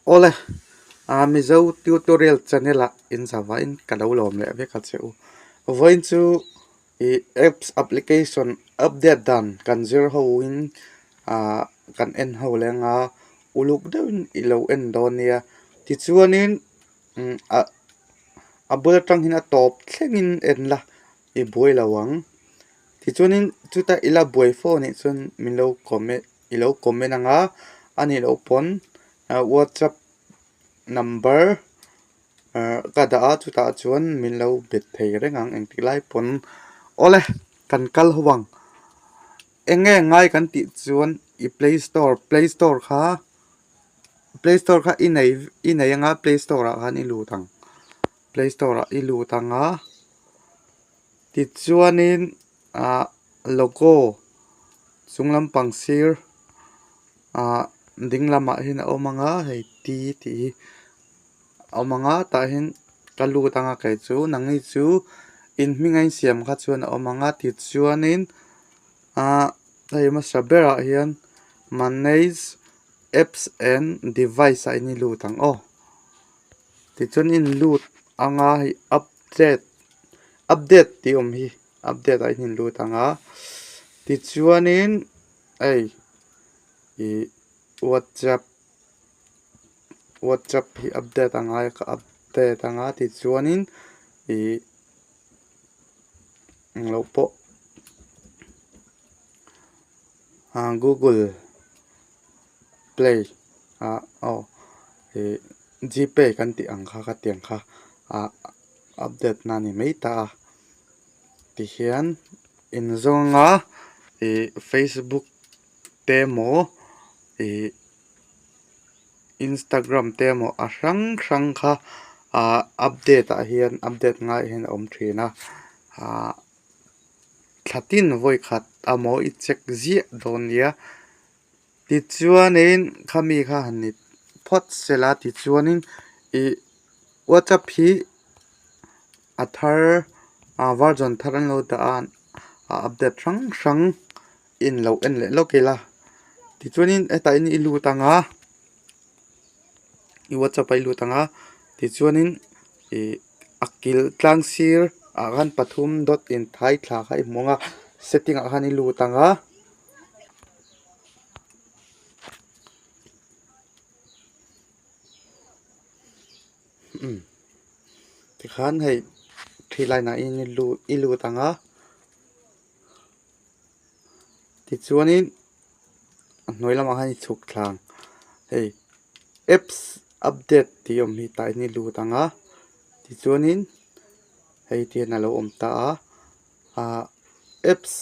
Ole mi zo tutorial channel in Java in kadawlom le ve khat seu voin chu apps application update dan kan zero ho in kan en ho lenga uluk deun ilo en donia ti chuanin a bul tang hina top thlengin en la I boi lawang ti chuanin chuta ila boi phone ni chun milo comment anga ani lo pon WhatsApp number kada chuta chuan minlo bet thei rengang engtilai pon ole kan kal huwang enge ngai kan ti chuan I Play Store kha inei anga Play Store kha ni lutang Play Store I lutanga ti chuanin logo chunglam pangsir dinglama hin omanga hei ti omanga ta hin kalutanga kai chu nangi chu in mingai siam kha chuan omanga ti chuanin hei ma sabera hian manage apps and device ini lutang ti chuan in lut anga hei update ti hi update ai hin lutanga ti chuanin WhatsApp hi update anga ti chuanin lopo Google Play GPay kan ti angkha ka tiang kha update na ni meita ti hian in zonga Facebook demo Instagram demo rang kha update hian update ngai hin om thina thlatin voi khat amo I check zia donia ti chuanin khami kha hanni phot sela ti chuanin WhatsApp hi athar version tharan lo da update rang in lo en le lokela ti chuanin eta in ilu tanga I WhatsApp ai lutanga ti chuanin akil tlangsir agan pathum.in thai thla kha imonga setting a hani lutanga ti khan hei thilai na in ilu tanga ti chuanin hnoilama hani chuk thlang hei apps update ti hi ta ni lutanga ti chuanin hei ti na lo omta apps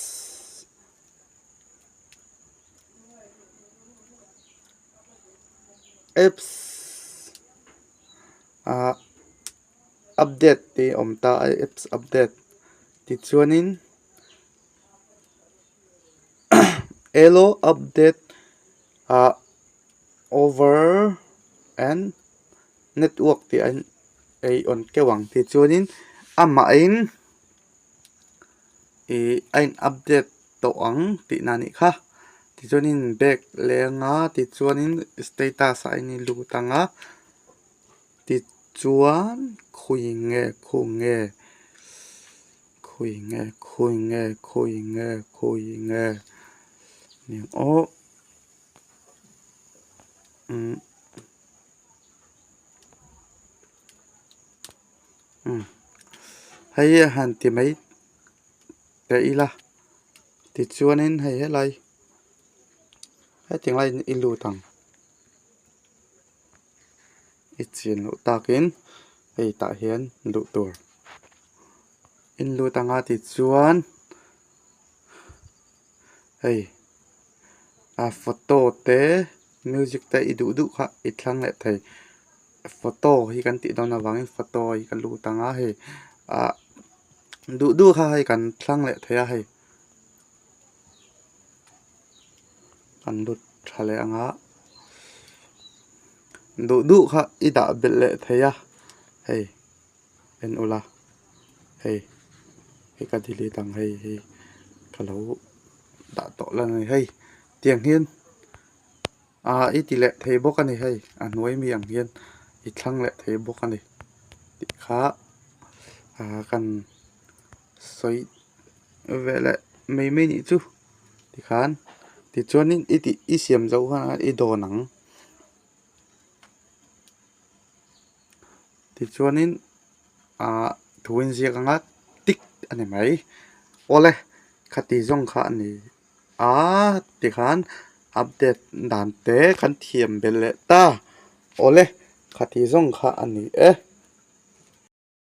update ti omta apps update ti chuanin elo update over and network ti on kewang ti chuanin ama in update to ang ti nani kha ti chuanin back lenga ti chuanin status a ni lutanga ti chuan khuinge ni hei han ti mai te ila ti chuanin hei helai hei tinglai ilu tang ichin lo takin hei ta hian lu tur in lu tanga ti chuan hei photo te music te idu kha ithlang le thei photo hi kan ti dona wangin photo hi kan lu tanga hei du kha hei kan thlang le theya hei kan lut thale anga du kha ida bel le theya hei en ula hei ka dili tang hei kalau da to la nei hei tiang hian อีติแหละเทบกันนี่ให้หน่วยมีอย่างเฮียนอีกครั้งแหละเทบกันนี่ติขากันสวยเวลาไม่นี่จูติขานติจวนนี้อีเสียมเจ้าฮะอีโดหนังติจวนนี้ทวินเสียกังอ่ะติ๊กอันนี้ไหมโอเลคติจงขาอันนี้ติขานอัปเดตด่านเตะคันเทียมเบลเลต้าโอเลคติจงขาอันนี้